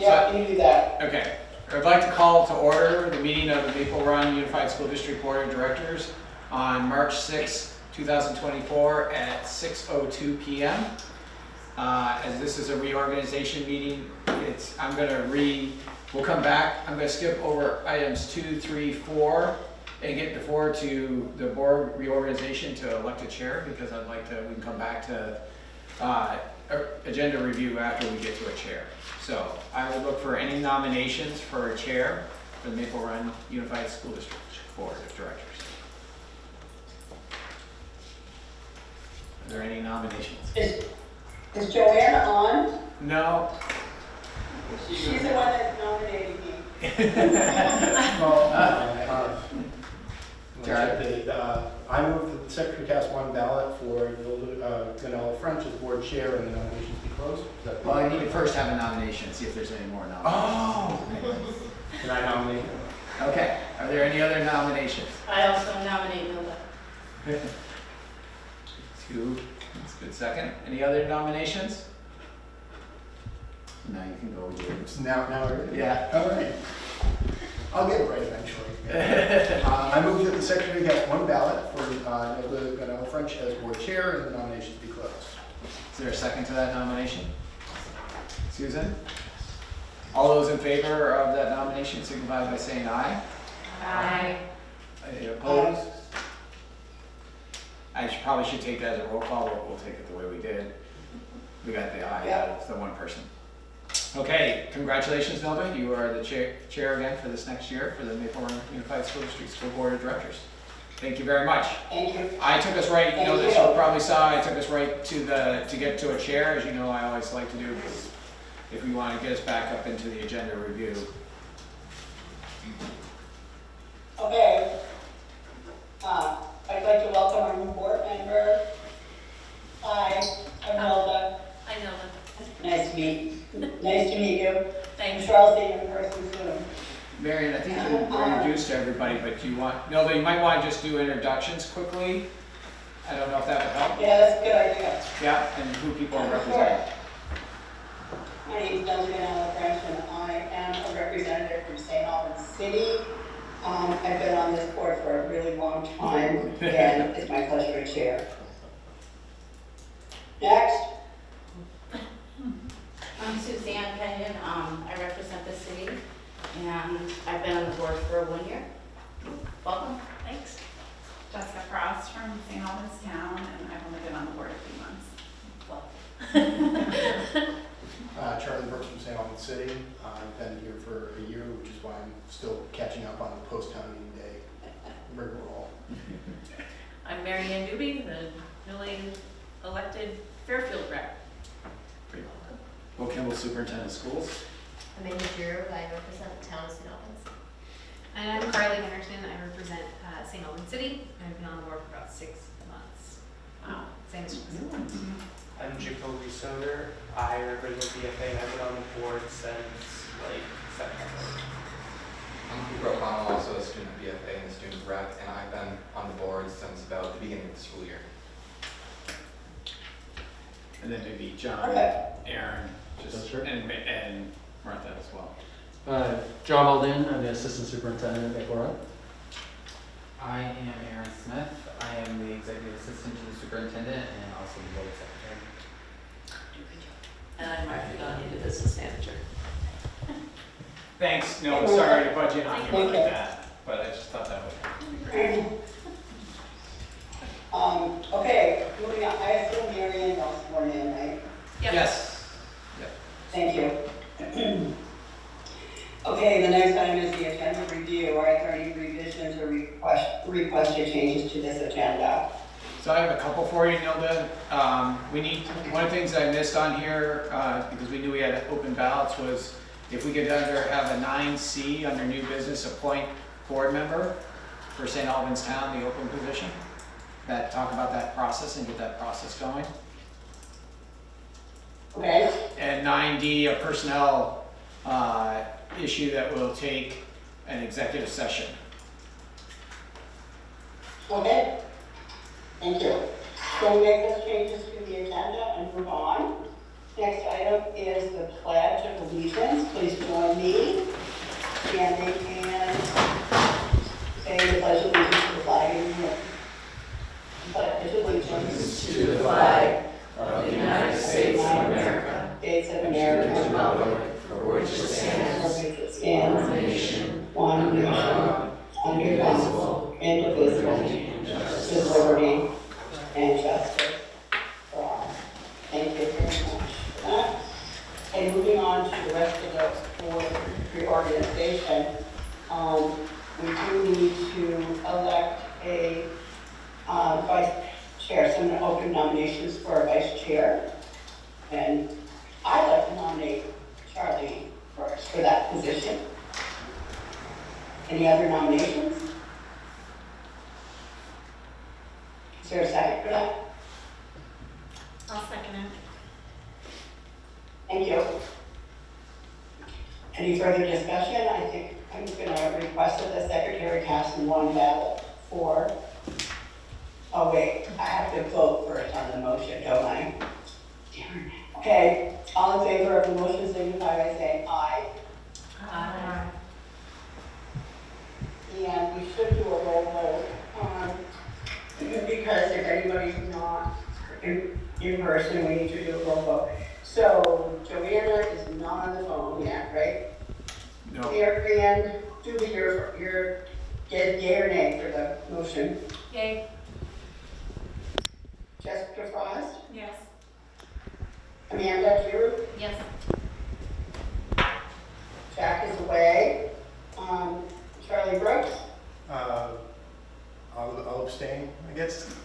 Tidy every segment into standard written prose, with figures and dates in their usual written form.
Yeah, you do that. Okay. I'd like to call to order the meeting of the Maple Run Unified School District Board of Directors on March 6, 2024 at 6:02 p.m. As this is a reorganization meeting, we'll come back. I'm going to skip over items 2, 3, 4 and get forward to the board reorganization to elect a chair, because we can come back to agenda review after we get to a chair. So I would look for any nominations for a chair for the Maple Run Unified School District Board of Directors. Are there any nominations? Is Joanne on? No. She's the one that's nominating me. I move that the secretary cast one ballot for Ganella French as board chair and the nominations be closed. Well, I need to first have a nomination, see if there's any more nominations. Oh! Can I nominate him? Okay. Are there any other nominations? I also nominate Milda. Two. That's a good second. Any other nominations? Now you can go with yours. Now we're ready? Yeah. All right. I'll get it right eventually. I move that the secretary cast one ballot for Ganella French as board chair and the nominations be closed. Is there a second to that nomination? Susan? All those in favor of that nomination signify by saying aye. Aye. Any opposed? Probably should take that as a roll call, but we'll take it the way we did. We got the aye, that's the one person. Okay, congratulations, Nelda. You are the chair again for this next year for the Maple Run Unified School District School Board of Directors. Thank you very much. Thank you. I took us right, you know, this you probably saw, I took us right to get to a chair, as you know I always like to do, because if we want to get us back up into the agenda review. Okay. I'd like to welcome our new board member. Hi, I'm Hilda. I know. Nice to meet you. I'm Thanks. sure I'll see you in person soon. Marion, I think you were introduced to everybody, but you might want to just do introductions quickly. I don't know if that would help. Yeah, that's a good idea. Yeah, and who people are representing. My name is Ganella French, and I am a representative from St. Albans City. I've been on this board for a really long time, and it's my pleasure to chair. Next. I'm Suzanne Kenyon. I represent the city, and I've been on the board for 1 year. Welcome. Thanks. Jessica Frost from St. Albans Town, and I've only been on the board a few months. Charlie Brooks from St. Albans City. I've been here for a year, which is why I'm still catching up on the post-town meeting day rigmarole. I'm Mary Ann Newby, the newly elected Fairfield rep. Will Kimball, Superintendent of Schools. I'm Amy Giroux, I represent the town of St. Albans. And I'm Carly Henderson, I represent St. Albans City. I've been on the board for about 6 months. Wow. Same as Jessica. I'm Jacoby Soder. I represent BFA and I've been on the board since September. I'm Cooper O'Connell, also a student at BFA and a student rep, and I've been on the board since about the beginning of the school year. And then maybe John, Aaron, and Martha as well. John Alden, I'm the assistant superintendent at Maple Run. I am Aaron Smith. I am the executive assistant to the superintendent and also the board secretary. And I'm Martha Gagnon, the business manager. Thanks. No, sorry to budget on you like that, but I just thought that would be great. Okay, moving on. I assume Marion was sworn in, right? Yep. Yes. Yep. Thank you. Okay, the next item is the agenda review. Are there any revisions or requested changes to this agenda? So I have a couple for you, Nilda. One of the things I missed on here, because we knew we had open ballots, was if we could have a 9C under new business, appoint board member for St. Albans Town, the open position. Talk about that process and get that process going. Okay. And 9D, a personnel issue that will take an executive session. Okay. Thank you. So we make those changes to the agenda and move on. Next item is the Pledge of Allegiance. Please join me standing and saying the Pledge of Allegiance to the flag in the room. Pledge of Allegiance To the flag of the United States of America, States of America, for which it stands, for which it stands, one nation, one nation, under God, indivisible, with liberty and justice for all. Thank you very much for that. And moving on to the rest of the board reorganization, we do need to elect a vice chair. So I'm going to open nominations for a vice chair. And I'd like to nominate Charlie first for that position. Any other nominations? Is there a second for that? I'll second it. Thank you. Any further discussion? I think I'm going to request that the secretary cast one ballot for, oh wait, I have to vote first on the motion, don't I? Darn it. Okay, all in favor of the motion signify by saying aye. Aye. And we should do a roll vote, because if anybody's not in person, we need to do a roll vote. So Joanna is not on the phone yet, right? No. Marianne, do your get yay or nay for the motion. Yay. Jessica Frost, Yes. Amanda Drew, Yes. Jack is away. Charlie Brooks, I'll abstain, I guess.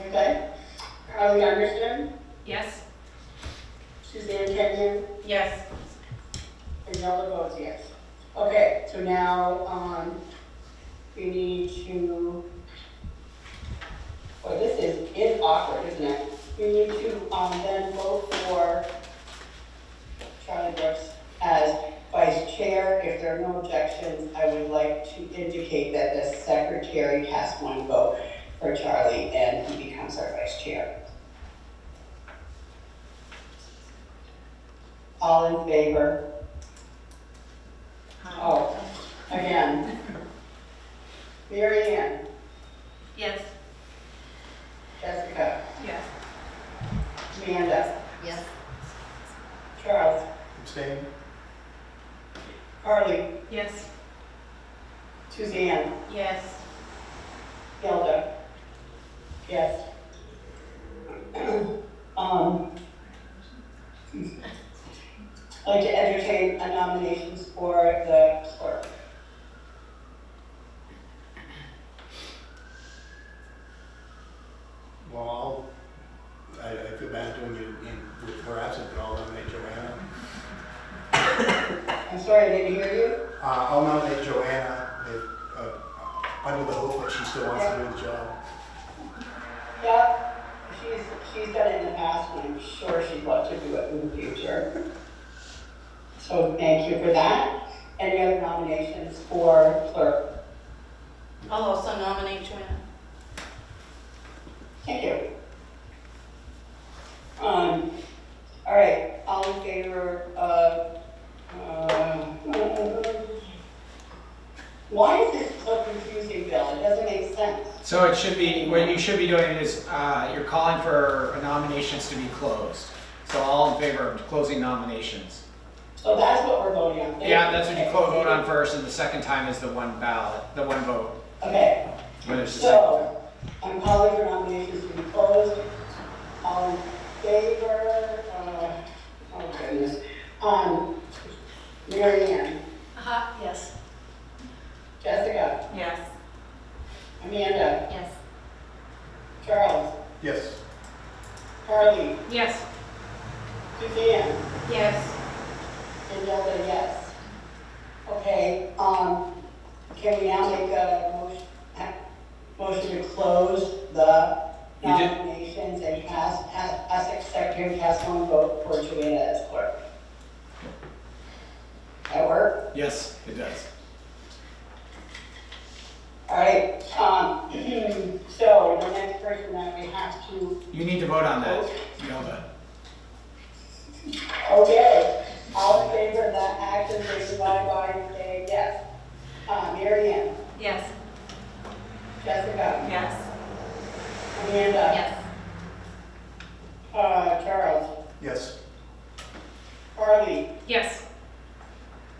okay. Carly Anderson, Yes. Suzanne Kenyon, Yes. and Zelda votes yes. Okay, so now, we need to, well, this is awkward, isn't it? We need to, then vote for Charlie Brooks as vice chair. If there are no objections, I would like to indicate that the secretary casts one vote for Charlie and he becomes our vice chair. All in favor? Oh, again. Mary Ann, Yes. Jessica, Yes. Amanda, Yes. Charles, Abstain? Carly, Yes. Suzanne, Yes. Hilda. Yes. I'd like to entertain a nominations for the clerk. Well, I feel bad doing it with her absent, but I'll nominate Joanna. I'm sorry, I didn't hear you. I'll nominate Joanna if, under the hope that she still wants to do the job. Yeah, she's done it in the past, and I'm sure she'd love to do it in the future. So thank you for that. Any other nominations for clerk? I'll also nominate Joanna. Thank you. All right, all in favor of, why is this so confusing, Bill? It doesn't make sense. So it should be, what you should be doing is, you're calling for nominations to be closed. So all in favor of closing nominations. So that's what we're voting on. Yeah, that's what you vote on first, and the second time is the one ballot, the one vote. Okay, When it's the second time. so I'm calling for nominations to be closed. All in favor, oh goodness. Mary Ann, Yes. Jessica, Yes. Amanda, Yes. Charles, Yes. Carly, Yes. Suzanne, Yes. and Zelda, yes. Okay, can we now make a motion to close the You did. nominations and ask the secretary to cast one vote for Joanna as clerk? That work? Yes, it does. All right, so the next person that we have to You need to vote on that, Zelda. Okay, all in favor of that action, signify by saying yes. Mary Ann, Yes. Jessica, Yes. Amanda, Yes. Charles, Yes. Carly, Yes.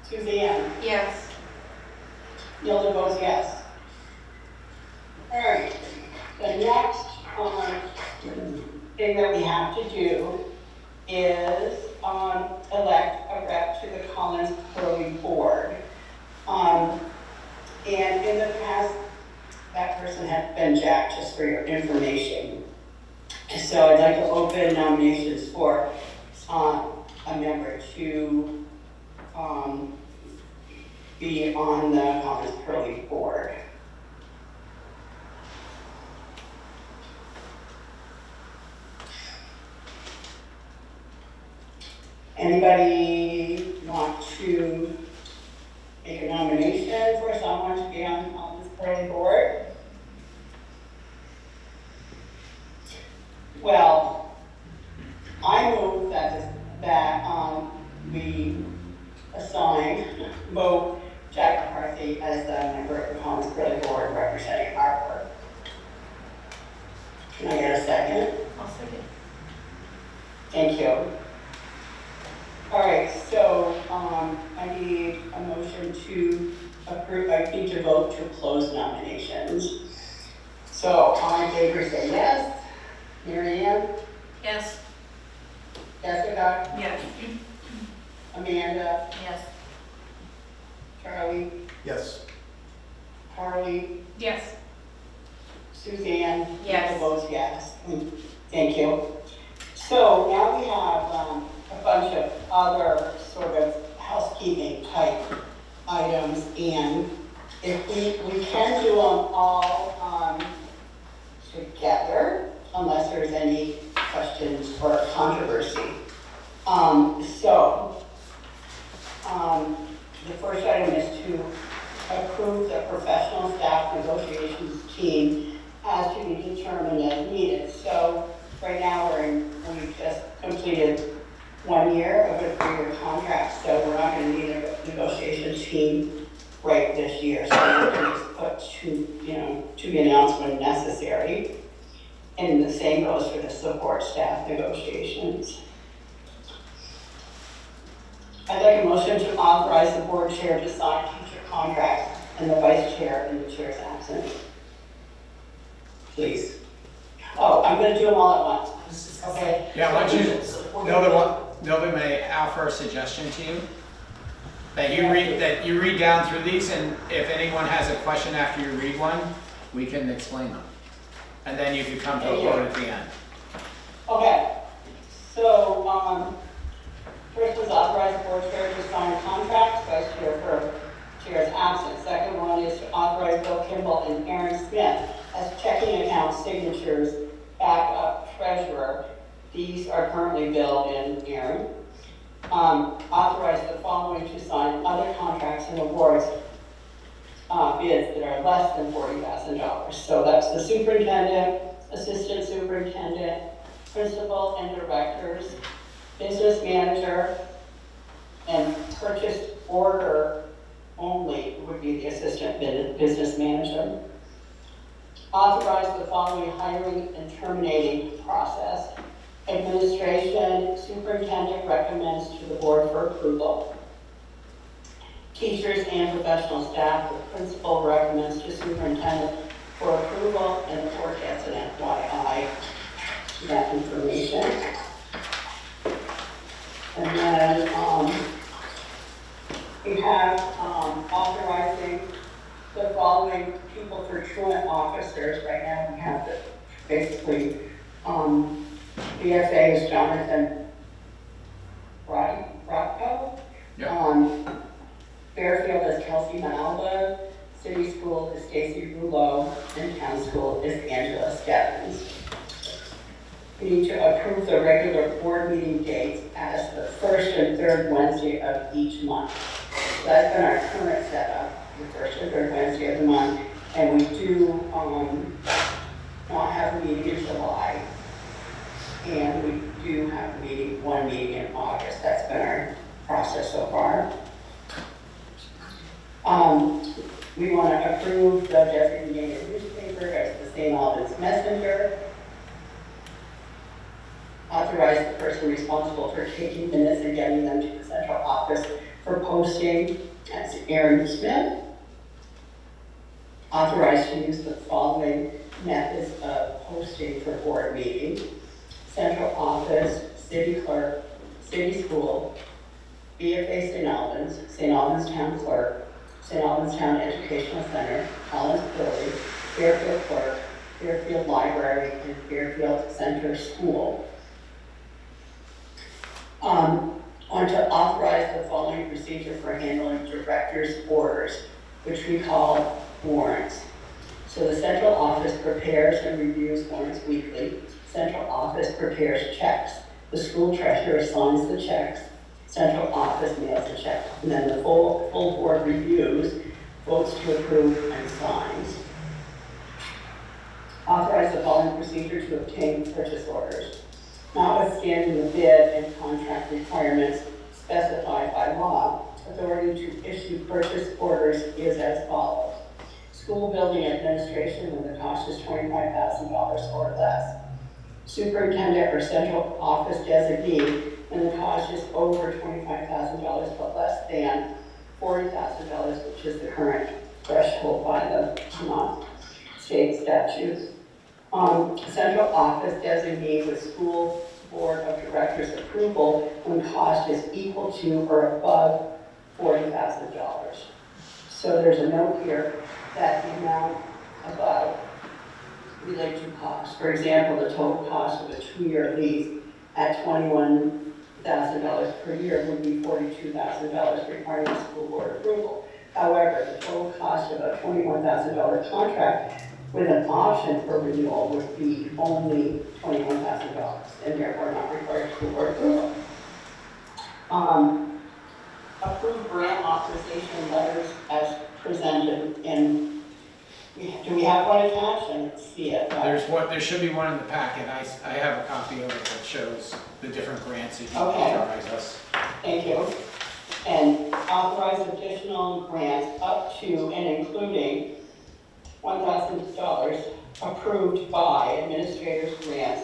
Suzanne, Yes. Hilda votes yes. All right, the next thing that we have to do is elect a rep to the Collins Curly Board. And in the past, that person had been Jack, just for your information. So I'd like to open nominations for a member to be on the Collins Curly Board. Anybody want to make a nomination for someone to be on this Curly Board? Well, I move that we assign, vote Jack McCarthy as the member of the Collins Curly Board representing our board. Can I get a second? I'll second. Thank you. All right, so I need a motion to approve, I need to vote to close nominations. So all in favor say yes. Mary Ann, Yes. Jessica, Yes. Amanda, Yes. Charlie, Yes. Carly, Yes. Suzanne. Yes. Votes yes. Thank you. So now we have a bunch of other sort of housekeeping type items, and if we can do them all together, unless there's any questions or controversy. The first item is to approve the professional staff negotiations team as to be determined as needed. So right now we've just completed 1 year of a 3-year contract, so we're not going to need a negotiation team right this year. So we can just put to be announced when necessary. And the same goes for the support staff negotiations. I'd like a motion to authorize the board chair to sign future contracts and the vice chair in the chair's absence. Please. Oh, I'm going to do them all at once. Okay. Yeah, why don't you, Nobody may offer a suggestion to you? That you read down through these, and if anyone has a question after you read one, we can explain them. And then you can come to a vote at the end. Okay. So, first was authorize the board chair to sign contracts, vice chair for chair's absence. Second one is to authorize Bill Kimball and Aaron Smith as checking account signatures backup treasurer. These are currently Bill and Aaron. Authorize the following to sign other contracts and awards bids that are less than $40,000. So that's the superintendent, assistant superintendent, principal and directors, business manager, and purchase order only would be the assistant business manager. Authorize the following hiring and terminating process. Administration, superintendent recommends to the board for approval. Teachers and professional staff, the principal recommends to superintendent for approval, and the board gets an FYI that information. And then we have authorizing the following people for truant officers. Right now we have basically BFA is Jonathan Rothko. Yep. Fairfield is Kelsey Manalba. City School is Stacy Rouleau. And Town School is Angela Stebbins. We need to approve the regular board meeting dates as the first and third Wednesday of each month. So that's been our current setup, the first and third Wednesday of the month. And we do not have a meeting in July. And we do have one meeting in August. That's We want to approve the designated newspaper as the St. Albans Messenger. Authorize the person responsible for taking minutes and getting them to the central office for posting as Aaron Smith. Authorized to use the following methods of posting for board meetings: central office, city clerk, city school, BFA St. Albans Town Clerk, St. Albans Town Educational Center, Collins Building, Fairfield Clerk, Fairfield Library, and Fairfield Center School. Want to authorize the following procedure for handling director's orders, which we call warrants. So the central office prepares and reviews warrants weekly. Central office prepares checks. The school treasurer signs the checks. Central office mails the check. And then the full board reviews, votes to approve, and signs. Authorize the following procedure to obtain purchase orders. Notwithstanding the bid and contract requirements specified by law, authority to issue purchase orders is as follows. School building administration when the cost is $25,000 or less. Superintendent or central office designee when the cost is over $25,000 but less than $40,000, which is the current threshold by the state statutes. Central office designee with school board of directors approval when cost is equal to or above $40,000. So there's a note here that the amount above relate to cost. For example, the total cost of a 2-year lease at $21,000 per year would be $42,000 requiring school board approval. However, the total cost of a $21,000 contract with an option for renewal would be only $21,000 and therefore not required school board approval. Approved grant authorization letters as presented in, do we have one attached? I didn't see it. There should be one in the packet. I have a copy of it that shows the different grants that you authorize us. Thank you. And authorize additional grants up to and including $1,000 approved by administrators' grants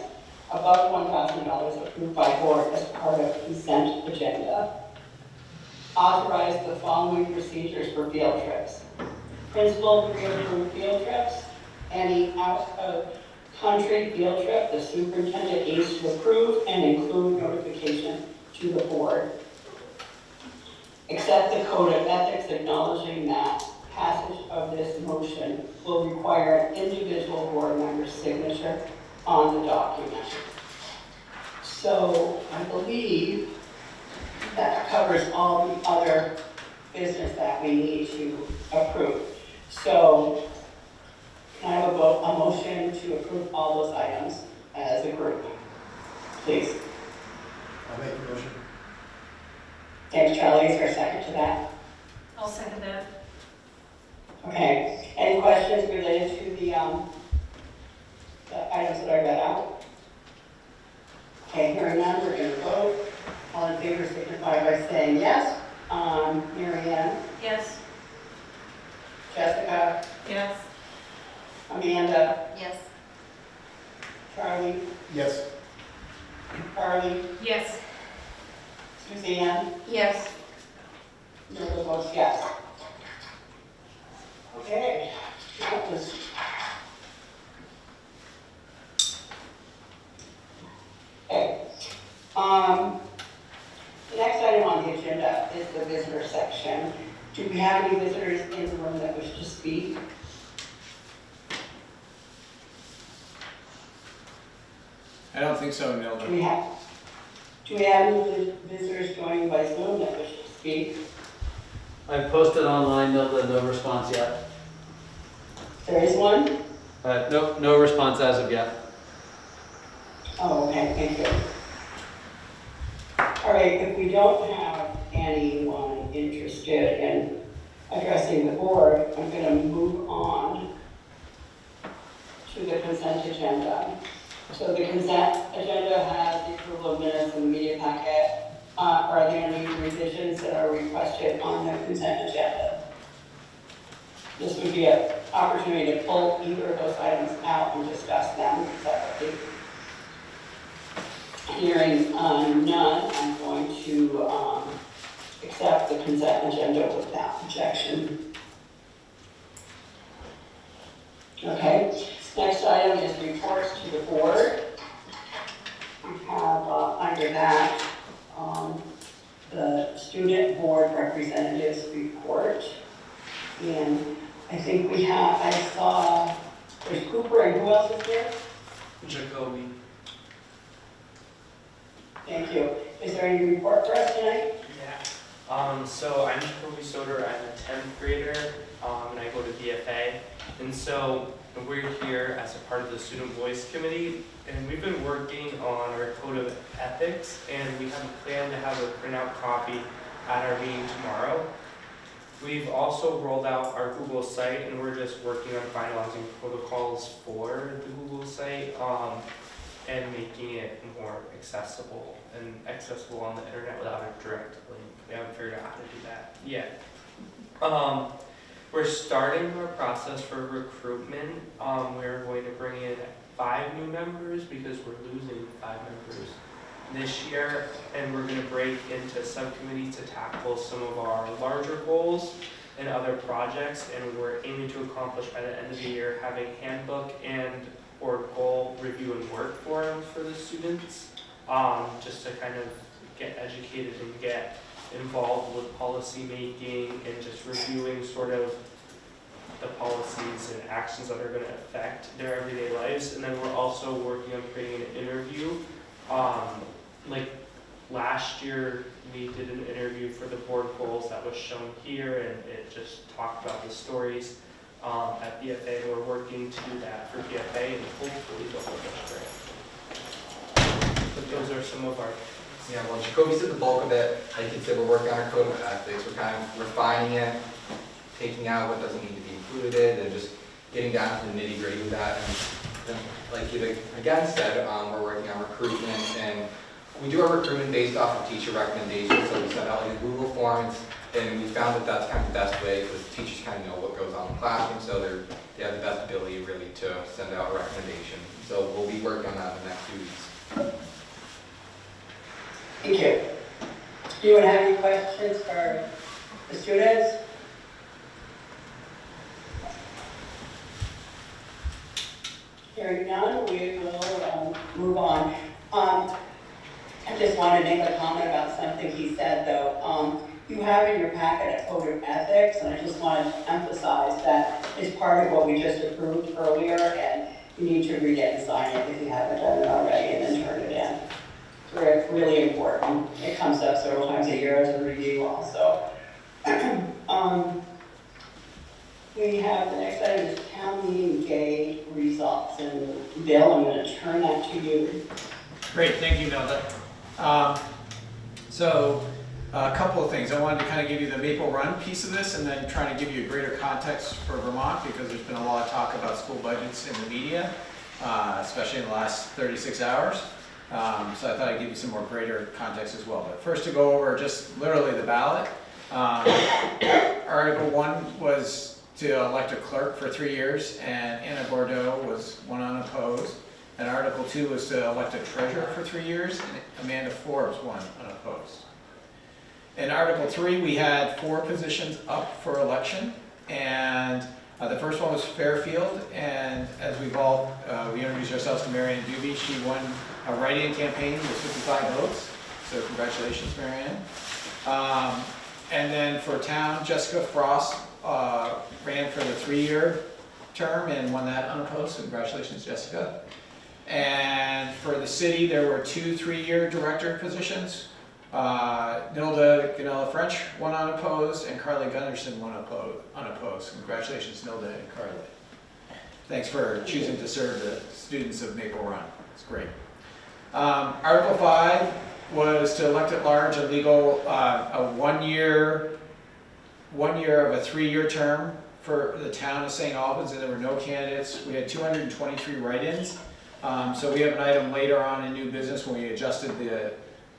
above $1,000 approved by board as part of consent agenda. Authorize the following procedures for field trips. Principal pre-approved field trips, any out-of-country field trip, the superintendent needs to approve and include notification to the board. Accept the code of ethics, acknowledging that passage of this motion will require an individual board member's signature on the document. So I believe that covers all the other business that we need to approve. So can I have a motion to approve all those items as a group, please? I'll make the motion. Thanks, Charlie. Is there a second to that? I'll second that. Okay. Any questions related to the items that I read out? Okay, hearing none, we're going to vote. All in favor signify by saying yes. Mary Ann? Yes. Jessica? Yes. Amanda? Yes. Charlie? Yes. Carly? Yes. Suzanne? Yes. Nova votes yes. Okay, that was. Okay. The next item on the agenda is the visitor section. Do we have any visitors in the room that wish to speak? I don't think so, Do Nilda. we have any visitors joining by Zoom that wish to speak? I've posted online, no response yet. There is one? No response as of yet. Oh, okay, thank you. All right, if we don't have anyone interested in addressing the board, I'm going to move on to the consent agenda. So the consent agenda has the approval of minutes in the media packet. Are there any revisions that are requested on the consent agenda? would be an opportunity to pull either of those items out and discuss them separately. Hearing none, I'm going to accept the consent agenda without objection. Okay, next item is reports to the board. We have under that the student board representatives report. And I think we have, I saw, there's Cooper and who else is there? Jacoby. Thank you. Is there any report for us tonight? Yeah. So I'm Jacoby Soder. I'm a 10th grader, and I go to BFA. And so we're here as a part of the Student Voice Committee, and we've been working on our code of ethics, and we have a plan to have a printout copy at our meeting tomorrow. We've also rolled out our Google site, and we're just working on finalizing protocols for the Google site and making it more accessible on the internet without a direct link. We haven't figured out how to do that yet. We're starting our process for recruitment. We're going to bring in 5 new members because we're losing 5 members this year, and we're going to break into subcommittees to tackle some of our larger goals and other projects, and we're aiming to accomplish by the end of the year having handbook and or goal review and work forums for the students, just to kind of get educated and get involved with policy making and just reviewing sort of the policies and actions that are going to affect their everyday lives. And then we're also working on creating an interview. Like last year, we did an interview for the board goals that was shown here, and it just talked about the stories at BFA, and we're working to do that for BFA and hopefully the whole district. But those are some of our. Yeah, well, Jacoby said the bulk of it. I can say we're working on our code of ethics. We're kind of refining it, taking out what doesn't need to be included, and just getting down to the nitty gritty with that. And then, like you again said, we're working on recruitment, and we do our recruitment based off of teacher recommendations. So we send out like Google Forms, and we found that that's kind of the best way because teachers kind of know what goes on in the classroom, so they have the best ability really to send out a recommendation. So we'll be working on that in the next 2 weeks. Thank you. Do you have any questions for the students? Hearing none, we will move on. I just wanted to make a comment about something he said, though. You have in your packet a code of ethics, and I just want to emphasize that is part of what we just approved earlier, and you need to read it and sign it if you haven't done it already, and then turn it in. It's really important. It comes up several times a year as a review also. We have the next item is town meeting day results, and Bill, I'm going to turn that to you. Great, thank you, Nelda. So a couple of things. I wanted to kind of give you the Maple Run piece of this and then trying to give you a greater context for Vermont because there's been a lot of talk about school budgets in the media, especially in the last 36 hours. So I thought I'd give you some more greater context as well. But first to go over just literally the ballot. Article 1 was to elect a clerk for 3 years, and Anna Bordeaux was one unopposed. And Article 2 was to elect a treasurer for 3 years, and Amanda Forbes won unopposed. In Article 3, we had 4 positions up for election, and the first one was Fairfield, and as we've all, we introduced ourselves to Marianne Doobie. She won a write-in campaign with 55 votes, so congratulations, Marianne. And then for town, Jessica Frost ran for the 3-year term and won that unopposed, so congratulations, Jessica. And for the city, there were 2 3-year director positions. Nilda Ganella-French won unopposed, and Carly Gunderson won unopposed. Congratulations, Nilda and Carly. Thanks for choosing to serve the students of Maple Run. It's great. Article 5 was to elect at large a legal, a one year of a 3-year term for the town of St. Albans, and there were no candidates. We had 223 write-ins. So we have an item later on in new business when we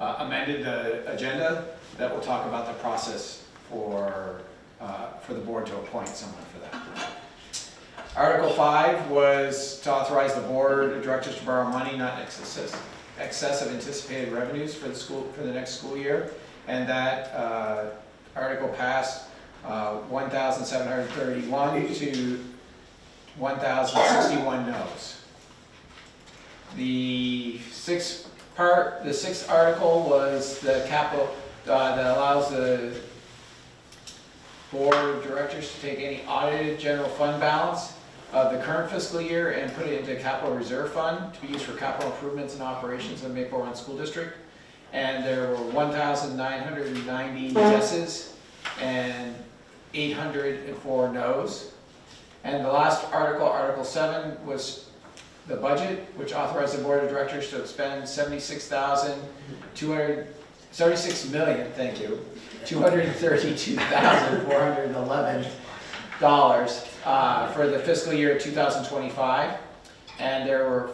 amended the agenda that will talk about the process for the board to appoint someone for that. Article 5 was to authorize the board of directors to borrow money not in excess of anticipated revenues for the next school year. And that article passed 1,731 to 1,061 noes. The sixth article was the capital, that allows the board of directors to take any audited general fund balance of the current fiscal year and put it into capital reserve fund to be used for capital improvements and operations of Maple Run School District. And there were 1,990 yeses and 804 noes. And the last article, Article 7, was the budget, which authorized the board of directors to expend $232,411 for the fiscal year 2025. And there were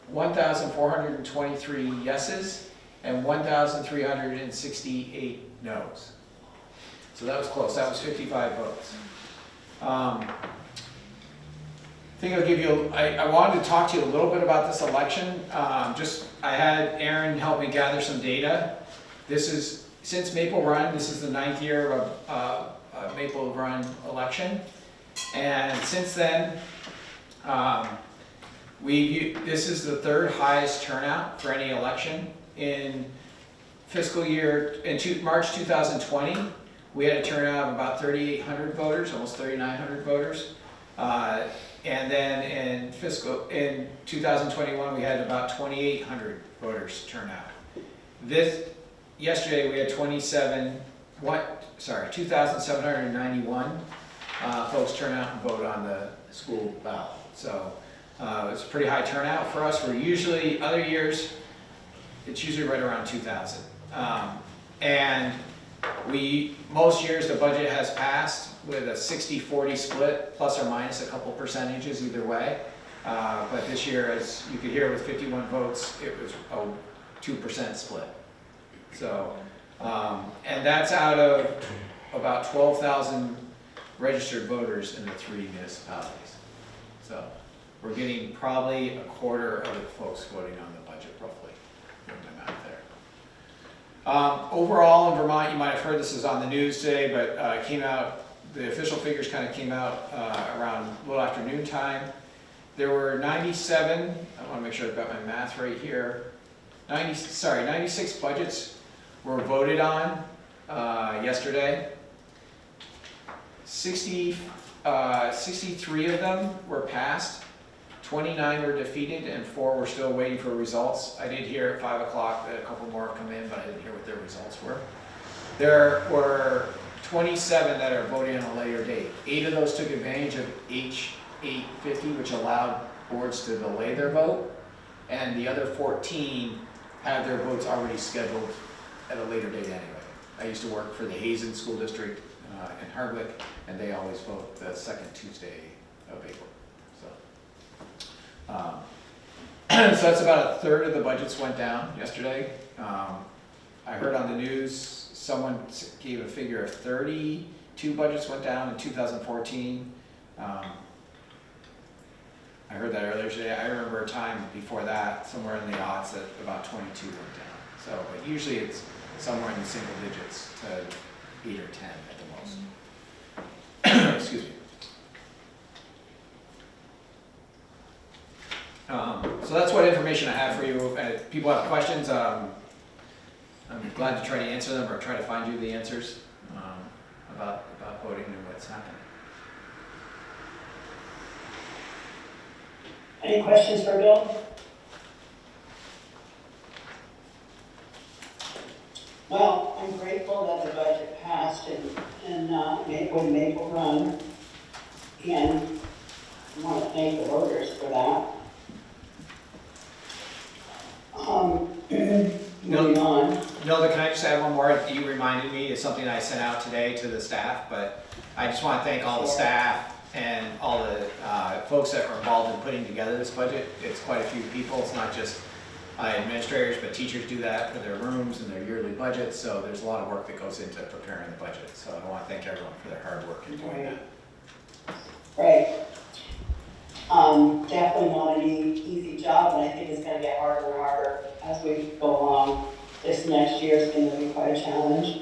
1,423 yeses and 1,368 noes. So that was close, that was 55 votes. I think I'll give you, I wanted to talk to you a little bit about this election. I had Aaron help me gather some data. This is, since Maple Run, this is the 9th year of Maple Run election. And since then, this is the 3rd highest turnout for any election. In fiscal year, March 2020, we had a turnout of about 3,800 voters, almost 3,900 voters. And then in 2021, we had about 2,800 voters turn out. Yesterday we had 2,791 folks turn out and vote on the school ballot. So it's a pretty high turnout for us. We're usually, other years, it's usually right around 2,000. And most years the budget has passed with a 60-40 split, plus or minus a couple percentages either way. But this year, as you could hear with 51 votes, it was a 2% split. So, and that's out of about 12,000 registered voters in the 3 municipalities. So we're getting probably a quarter of the folks voting on the budget, roughly, doing my math there. Overall in Vermont, you might have heard this is on the news today, but it came out, the official figures kind of came out around a little after noon time. There were 97, I want to make sure I've got my math right here, 96 budgets were voted on yesterday. 63 of them were passed, 29 were defeated, and 4 were still waiting for results. I did hear at 5 o'clock that a couple more have come in, but I didn't hear what their results were. There were 27 that are voting on a later date. 8 of those took advantage of H850, which allowed boards to delay their vote, and the other 14 had their votes already scheduled at a later date anyway. I used to work for the Hazen School District in Hardwick, and they always vote the 2nd Tuesday of April. So that's about a third of the budgets went down yesterday. I heard on the news someone gave a figure of 32 budgets went down in 2014. I heard that earlier today. I remember a time before that, somewhere in the aughts, that about 22 went down. So, but usually it's somewhere in the single digits to 8 or 10 at the most. Excuse me. So that's what information I have for you. If people have questions, I'm glad to try to answer them or try to find you the answers about voting and what's happening. Any questions for Bill? Well, I'm grateful that the budget passed in Maple Run, and I want to thank the voters for that. Moving on. Nilda, can I just add one more? You reminded me of something I sent out today to the staff, but I just want to thank all the staff and all the folks that were involved in putting together this budget. It's quite a few people. It's not just administrators, but teachers do that for their rooms and their yearly budgets. So there's a lot of work that goes into preparing the budget. So I want to thank everyone for their hard work in doing that. Right. Definitely not an easy job, and I think it's gonna get harder and harder as we go along. This next year is gonna be quite a challenge.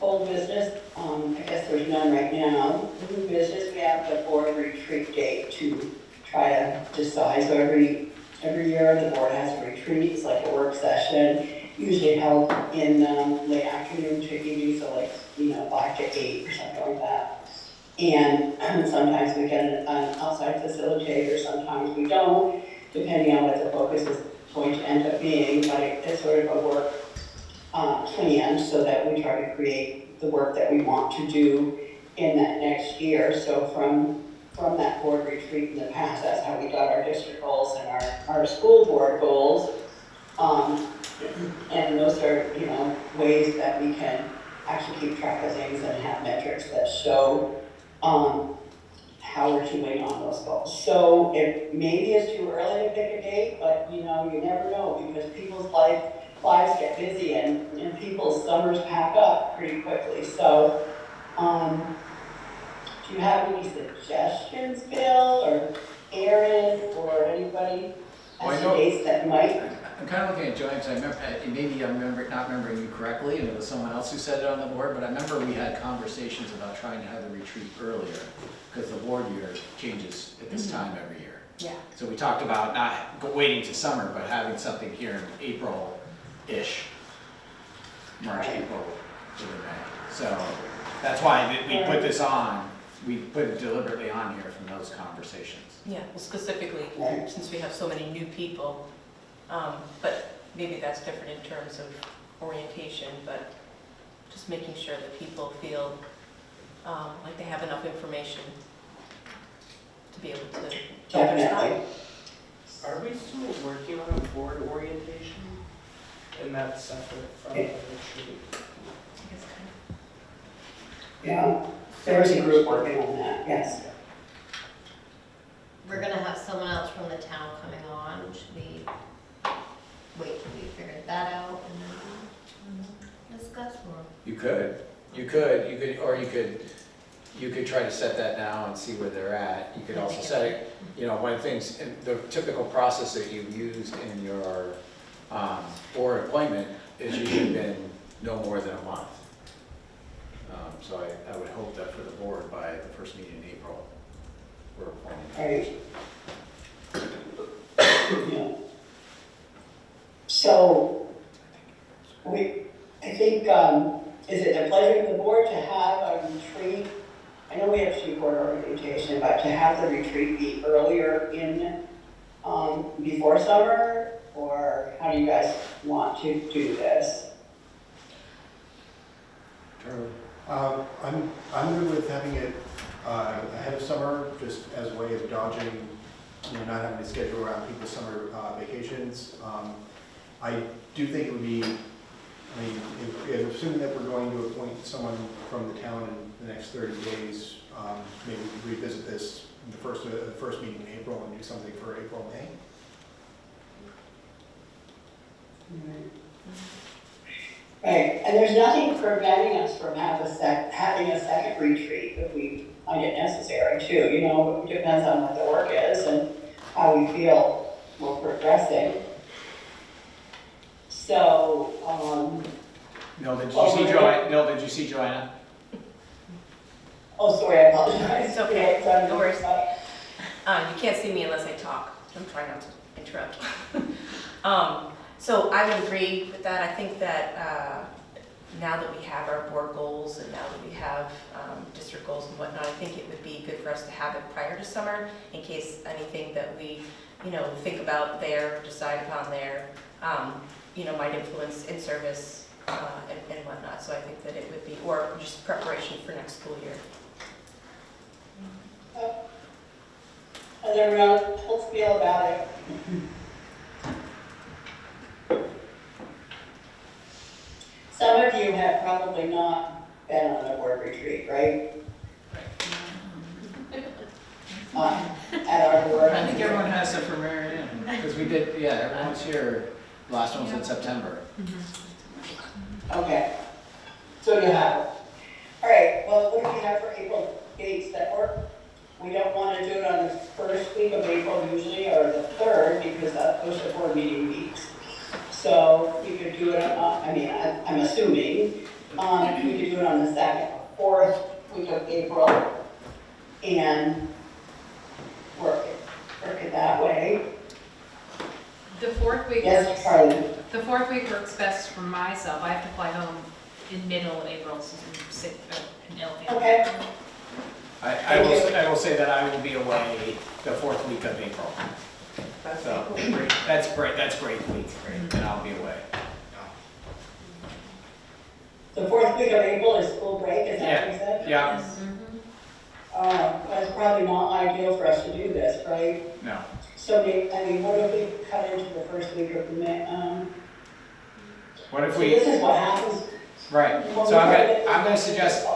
Old business, I guess there's none right now. New business, we have the board retreat date to try to decide. So every year the board has a retreat, it's like a work session, usually held in late afternoon to evening, so like, 5 to 8 or something like that. And sometimes we get an outside facilitator, sometimes we don't, depending on what the focus is going to end up being, but it's sort of a work plan so that we try to create the work that we want to do in that next year. So from that board retreat in the past, that's how we got our district goals and our school board goals. And those are, ways that we can actually keep track of things and have metrics that show how we're doing on those goals. So it maybe is too early to pick a date, but you never know because people's lives get busy and people's summers pack up pretty quickly. So do you have any suggestions, Bill or Aaron or anybody as to dates that might? I'm kind of looking at Joanne, because I remember, maybe I'm not remembering you correctly, and it was someone else who said it on the board, but I remember we had conversations about trying to have the retreat earlier, because the board year changes at this time every year. Yeah. So we talked about not waiting to summer, but having something here in April-ish, March, April, even May. So that's why we put this on, we put it deliberately on here from those conversations. Yeah, well, specifically, since we have so many new people, but maybe that's different in terms of orientation, but just making sure that people feel like they have enough information to be able to build their style. Are we still working on a board orientation? And that's separate from the retreat? Yeah, there is a group working on that, yes. We're gonna have someone else from the town coming on. Should we wait till we figure that out and then discuss more? You could try to set that now and see where they're at. You could also set it, one of the things, the typical process that you've used in your board appointment is usually been no more than a month. So I would hope that for the board by the first meeting in April, we're appointing. Right. Yeah. So, I think, is it the pleasure of the board to have a retreat? I know we have two board orientation, but to have the retreat be earlier in, before summer, or how do you guys want to do this? I'm good with having it ahead of summer, just as a way of dodging, not having to schedule around people's summer vacations. I do think it would be, if assuming that we're going to appoint someone from the town in the next 30 days, maybe we could revisit this in the first meeting in April and do something for April, May. Right, and there's nothing preventing us from having a second retreat if we find it necessary too. It depends on what the work is and how we feel we're progressing. So, Neil, did you see Joanna? Oh, sorry, I apologize. It's okay, Yeah, no worries. You can't see me unless I talk. I'm trying not to interrupt. So I would agree with that. I think that now that we have our board goals and now that we have district goals and whatnot, I think it would be good for us to have it prior to summer in case anything that we, think about there, decide upon there, might influence in service and whatnot. So I think that it would be, or just preparation for next school year. How's everyone else feel about it? Some of you have probably not been on a board retreat, right? At our board. I think everyone has it for Marianne, because we did, everyone's here. The last one was in September. Okay, so you have it. All right, well, what do we have for April dates that work? we don't want to do it on the first week of April usually, or the third, because those are board meeting weeks. So we could do it on, I'm assuming, we could do it on the second, fourth week of April and work it that way. The fourth week Yes, works, Carly? the fourth week works best for myself. I have to fly home in middle of April, so I'm sick, in ill family. Okay. I will say that I will be away the fourth week of April. So, that's great week, and I'll be away. The fourth week of April is school break, is that what you said? Yeah, That's probably not ideal for us to do this, right? no. So, what if we cut into the first week of May? What if So we, this is what happens. right, so I'm gonna suggest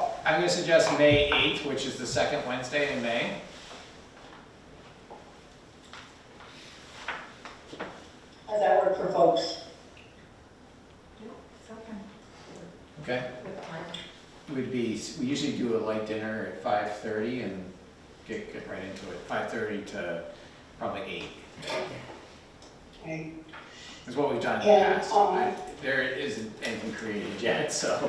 May 8th, which is the second Wednesday in May. How's that work for folks? Okay. We usually do a light dinner at 5:30 and get right into it. 5:30 to probably 8. Okay. Is what we've done in the And, past. There isn't anything created yet, so.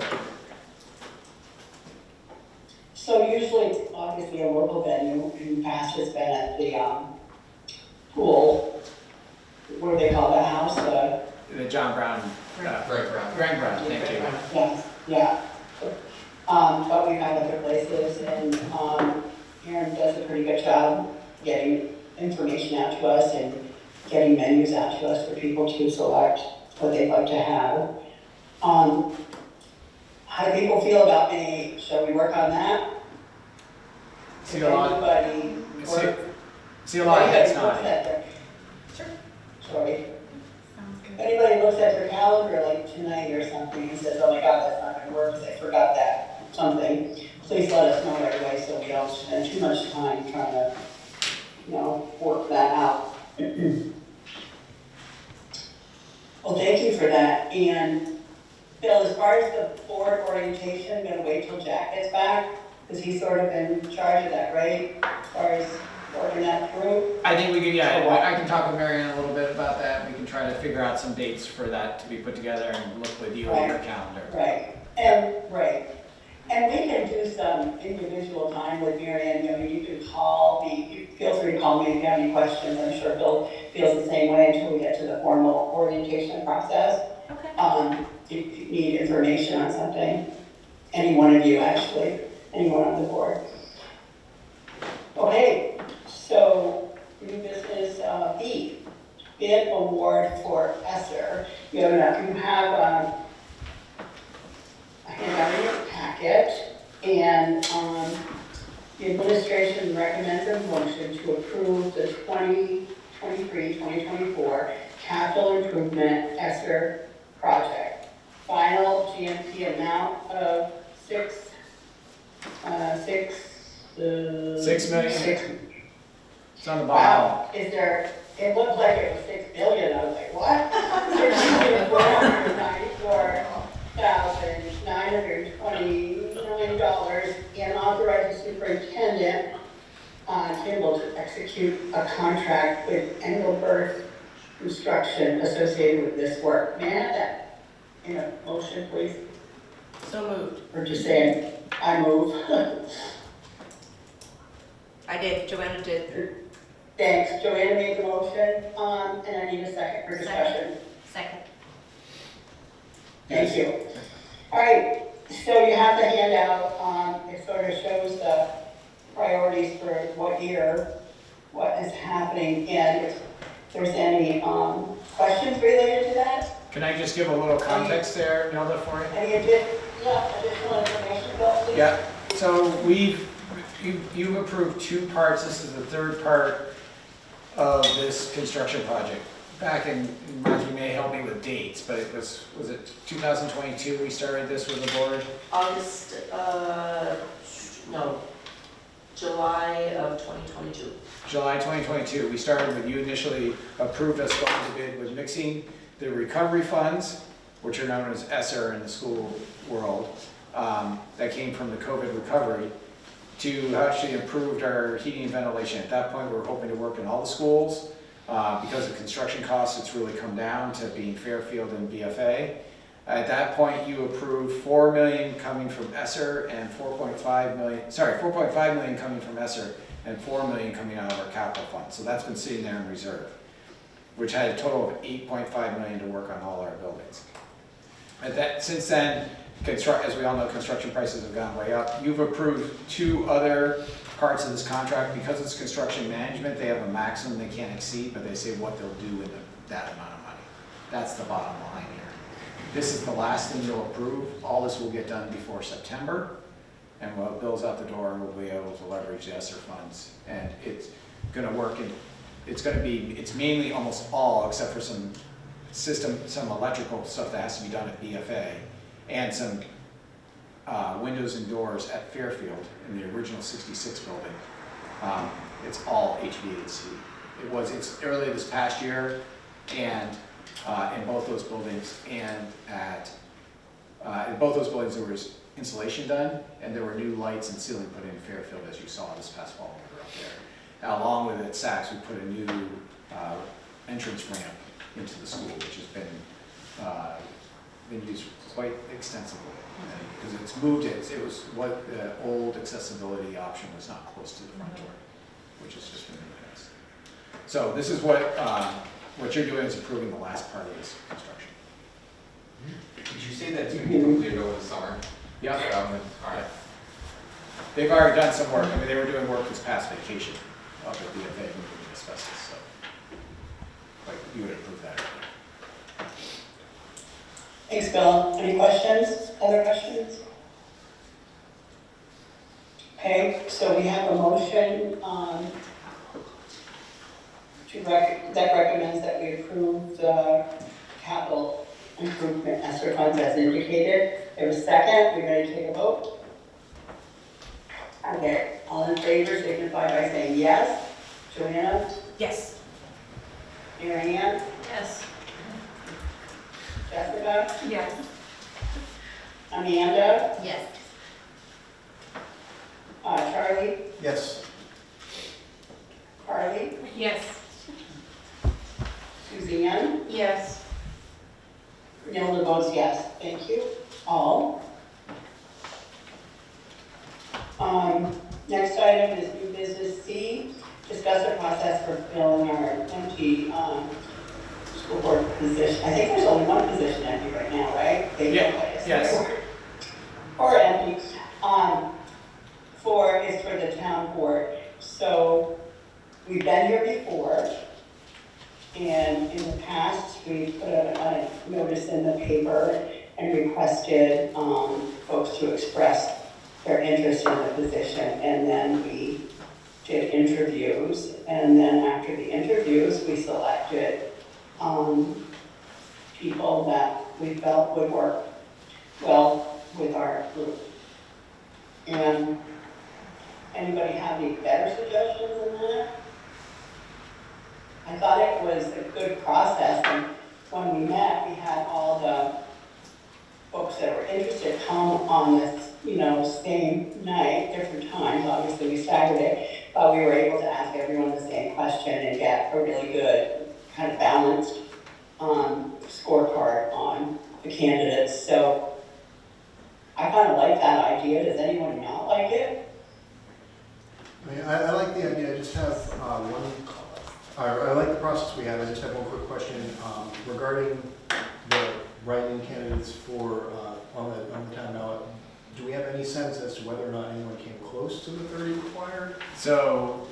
So usually, obviously, a local venue in the past has been at the pool, what do they call that house? The John Brown, Greg Brown, thank you. Yes, yeah. But we've had other places, and Aaron does a pretty good job getting information out to us and getting menus out to us for people to select what they'd like to have. How do people feel about May 8th? Shall we work on that? See a lot, Anybody see a lot of heads anybody looks nodding. at their- Sorry. Anybody looks at their calendar like tonight or something and says, oh my God, that's not gonna work, because I forgot that, something, please let us know right away so we don't spend too much time trying to, work that out. Well, thank you for that. And Bill, as far as the board orientation, I'm gonna wait till Jack gets back, because he's sort of in charge of that, right? As far as working that through. I think we can, I can talk with Marianne a little bit about that. We can try to figure out some dates for that to be put together and look with you on your calendar. Right. And we can do some individual time with Marianne. You can call me, feel free to call me if you have any questions. I'm sure Bill feels the same way until we get to the formal orientation process. Okay. If you need information on something, any one of you actually, anyone on the board. Okay, so new business B, bid award for ESSER. You have a handout in your packet, and the administration recommends a motion to approve the 2023-2024 capital improvement ESSER project. Final GMP amount of $6 million. It's on the bottom. Wow, it looked like it was $6 billion, I was like, what? $6,494,920 million, and authorize the superintendent Kimball to execute a contract with Engelberth Construction associated with this work. May I have that in a motion, please? So moved. Or just saying, I move. I did, Joanna did. Thanks, Joanna made the motion, and I need a second for discussion. Second. Thank you. All right, so you have the handout, it sort of shows the priorities for what year, what is happening, and if there's any questions related to that? Can I just give a little context there, Nelda, for you? Any additional information, Bill, please? Yeah, so you've approved 2 parts, this is the 3rd part of this construction project. Back in, Mark, you may help me with dates, but it was it 2022 we started this with the board? July of 2022. July 2022, we started with, you initially approved us going to bid with mixing the recovery funds, which are known as ESSER in the school world, that came from the COVID recovery, to actually improve our heating and ventilation. At that point, we were hoping to work in all the schools. Because of construction costs, it's really come down to being Fairfield and BFA. At that point, you approved 4 million coming from ESSER and 4.5 million coming from ESSER and 4 million coming out of our capital fund. So that's been sitting there in reserve, which had a total of 8.5 million to work on all our buildings. Since then, as we all know, construction prices have gone way up. You've approved 2 other parts of this contract. Because it's construction management, they have a maximum they can't exceed, but they say what they'll do with that amount of money. That's the bottom line here. This is the last thing you'll approve. All this will get done before September, and when it bills out the door, we'll be able to leverage the ESSER funds. And it's gonna work it's mainly almost all, except for some electrical stuff that has to be done at BFA, and some windows and doors at Fairfield in the original 66 building. It's all HVAC. It's early this past year, and in both those buildings, and in both those buildings there was insulation done, and there were new lights and ceiling put in Fairfield, as you saw this past fall when we were up there. Along with it, Saks, we put a new entrance ramp into the school, which has been used quite extensively. Because it's moved, it was what the old accessibility option was not close to the front door, which has just been enhanced. So this is what you're doing is approving the last part of this construction. Did you say that it's going to be completed over the summer? Yeah. All right. They've already done some work. I mean, they were doing work this past vacation up at BFA moving asbestos, so like you would approve that. Thanks, Bill. Any questions? Other questions? Okay, so we have a motion that recommends that we approve the capital improvement ESSER funds as indicated. There's a second. We ready to take a vote? Okay, all in favor signify by saying yes. Joanna? Yes. Mary Ann? Yes. Jessica? Yes. Amanda? Yes. Charlie? Yes. Carly? Yes. Suzanne? Yes. Nilda votes yes. Thank you, all. Next item is new business C. Discuss the process for filling our empty school board position. I think there's only one position empty right now, right? Yes. Or empty. It's for the town board. So we've been here before, and in the past we put a notice in the paper and requested folks to express their interest in the position, and then we did interviews, and then after the interviews we selected people that we felt would work well with our group. And anybody have any better suggestions than that? I thought it was a good process, and when we met, we had all the folks that were interested come on this, same night, different times. Obviously, we staggered it, but we were able to ask everyone the same question and get a really good, kind of balanced scorecard on the candidates. So I kind of like that idea. Does anyone not like it? I mean, I like the idea. I just have I like the process we have. I just have one quick question regarding the write-in candidates for on the town ballot. Do we have any sense as to whether or not anyone came close to the 30 required? So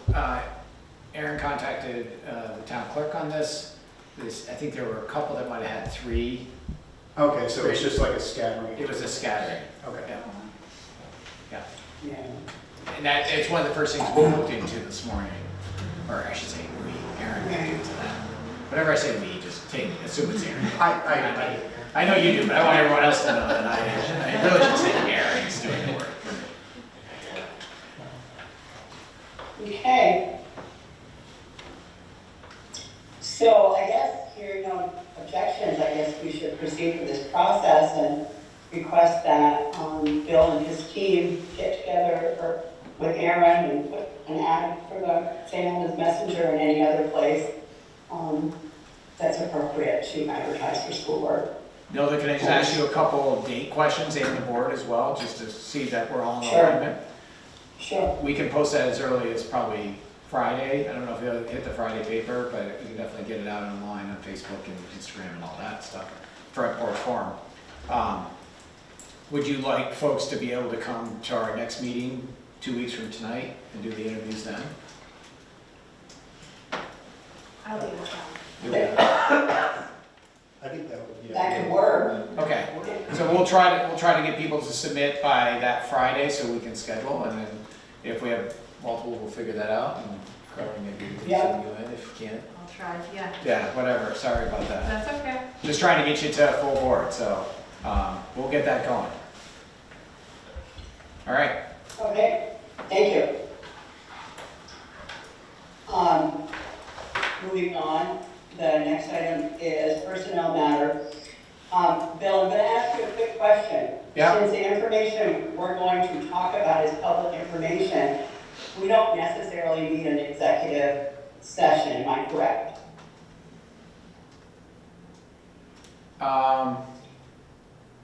Aaron contacted the town clerk on this. I think there were a couple that might have had 3. Okay, so it's just like a scattering. It was a scattering. Okay. Yeah. And it's one of the first things we looked into this morning, or I should say we, Aaron looked into that. Whenever I say we, just assume it's Aaron. I know you do, but I want everyone else to know that I really should say Aaron's doing the work. Okay. So I guess hearing no objections, I guess we should proceed with this process and request that Bill and his team get together, or with Aaron and put an ad for the St. Albans Messenger and any other place that's appropriate to advertise for schoolwork. Nilda, can I just ask you a couple of date questions and the board as well, just to see that we're all in Sure. alignment? Sure. We can post that as early as probably Friday. I don't know if you'll hit the Friday paper, but we can definitely get it out online on Facebook and Instagram and all that stuff, front porch forum. Would you like folks to be able to come to our next meeting 2 weeks from tonight and do the interviews then? I'll be with I think that would be. That could work. Okay, so we'll try to get people to submit by that Friday so we can schedule, and then if we have multiple, we'll figure that out, and Carly, maybe we can Yeah. send you in if you can. I'll try, yeah. Yeah, whatever, sorry about that. That's okay. Just trying to get you to full board, so, we'll get that going. All right, Okay, thank you. Moving on, the next item is personnel matter. Bill, I'm gonna ask you a quick question. Yeah. Since the information we're going to talk about is public information, we don't necessarily need an executive session, am I correct?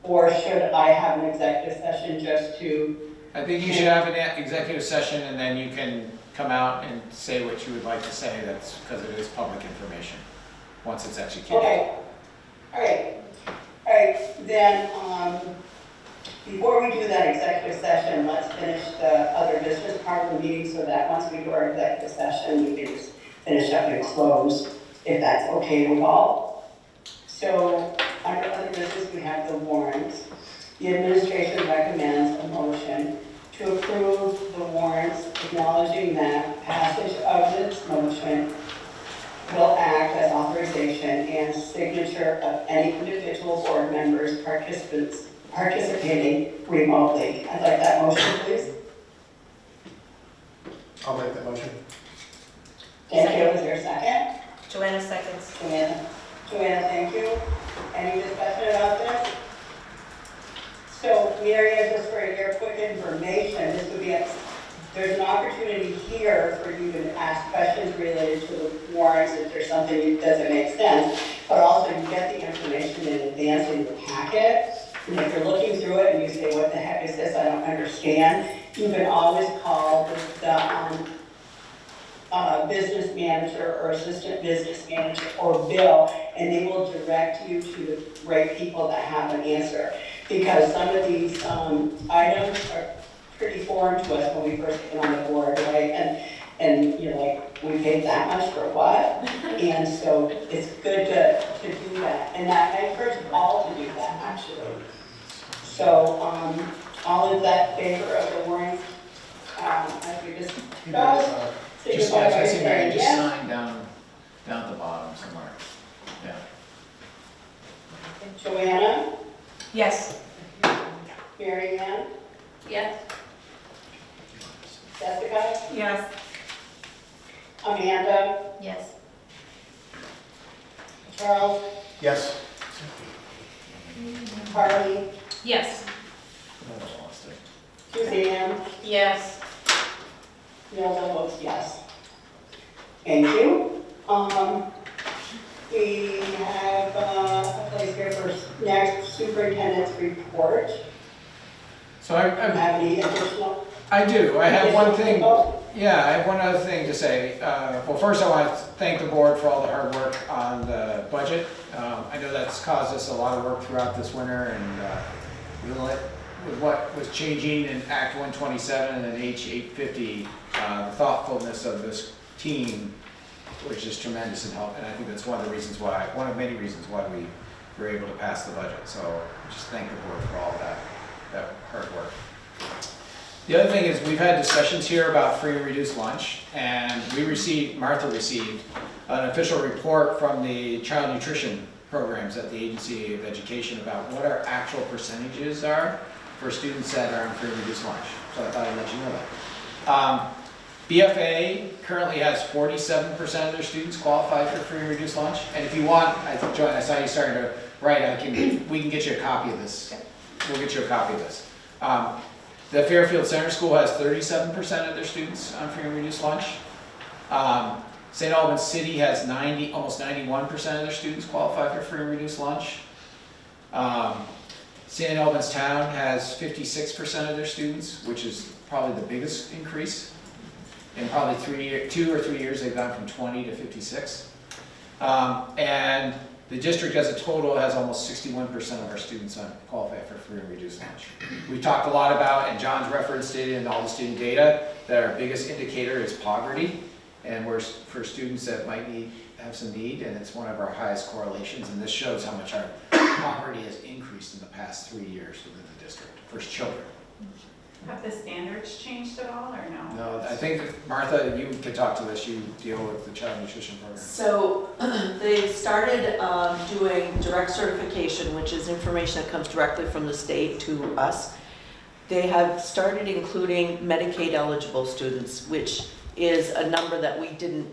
Or should I have an executive session just to, I think you should have an executive session, and then you can come out and say what you would like to say, that's because it is public information, once it's executed. okay, all right, then, before we do that executive session, let's finish the other business part of the meeting so that once we do our executive session, we can just finish up and close, if that's okay with all. So, under other business, we have the warrants. The administration recommends a motion to approve the warrants, acknowledging that passage of this motion will act as authorization and signature of any individual board members participating remotely. I'd like that motion, please. I'll make that motion. Thank you. Is there a second? Joanna seconds. Joanna, thank you. Any discussion about this? So, Mary, just for your quick information, this would be there's an opportunity here for you to ask questions related to the warrants if there's something that doesn't make sense, but also you get the information in advance in your packet. And if you're looking through it and you say, what the heck is this? I don't understand. You can always call the business manager or assistant business manager or Bill, and they will direct you to the right people that have an answer. Because some of these items are pretty foreign to us when we first came on the board, right? And you're like, we paid that much for what? And so it's good to do that. And I encourage all to do that, actually. So, all in that favor of the warrants, as we discussed, Just, signify by I see Mary, saying just yes. sign down at the bottom somewhere. Yeah. Joanna, Yes. Mary Ann, Yes. Jessica, Yes. Amanda, Yes. Charles, Yes. Carly, Yes. I lost it. Suzanne, Yes. Nilda votes yes. Thank you. We have a place here for next superintendent's report. So Do you have any additional? I do, I have one thing. additional- Yeah, I have one other thing to say. Well, first I want to thank the board for all the hard work on the budget. I know that's caused us a lot of work throughout this winter, and with what was changing in Act 127 and H 850, the thoughtfulness of this team was just tremendous in help, and I think that's one of the reasons why, one of many reasons why we were able to pass the budget. So just thank the board for all of that hard work. The other thing is, we've had discussions here about free and reduced lunch, and Martha received an official report from the child nutrition programs at the Agency of Education about what our actual percentages are for students that are on free and reduced lunch. So I thought I'd let you know that. BFA currently has 47% of their students qualified for free and reduced lunch, and if you want, Joanne, I saw you starting to write, we can get you a copy of this. We'll get you a copy of this. The Fairfield Center School has 37% of their students on free and reduced lunch. St. Albans City has almost 91% of their students qualify for free and reduced lunch. St. Albans Town has 56% of their students, which is probably the biggest increase. In probably 2 or 3 years, they've gone from 20 to 56. And the district as a total has almost 61% of our students qualify for free and reduced lunch. We talked a lot about, and John's referenced it in all the student data, that our biggest indicator is poverty. And for students that might have some need, and it's one of our highest correlations, and this shows how much our poverty has increased in the past 3 years within the district for children. Have the standards changed at all, or no? No, I think, Martha, you can talk to this, you deal with the child nutrition program. So they started doing direct certification, which is information that comes directly from the state to us. They have started including Medicaid eligible students, which is a number that we didn't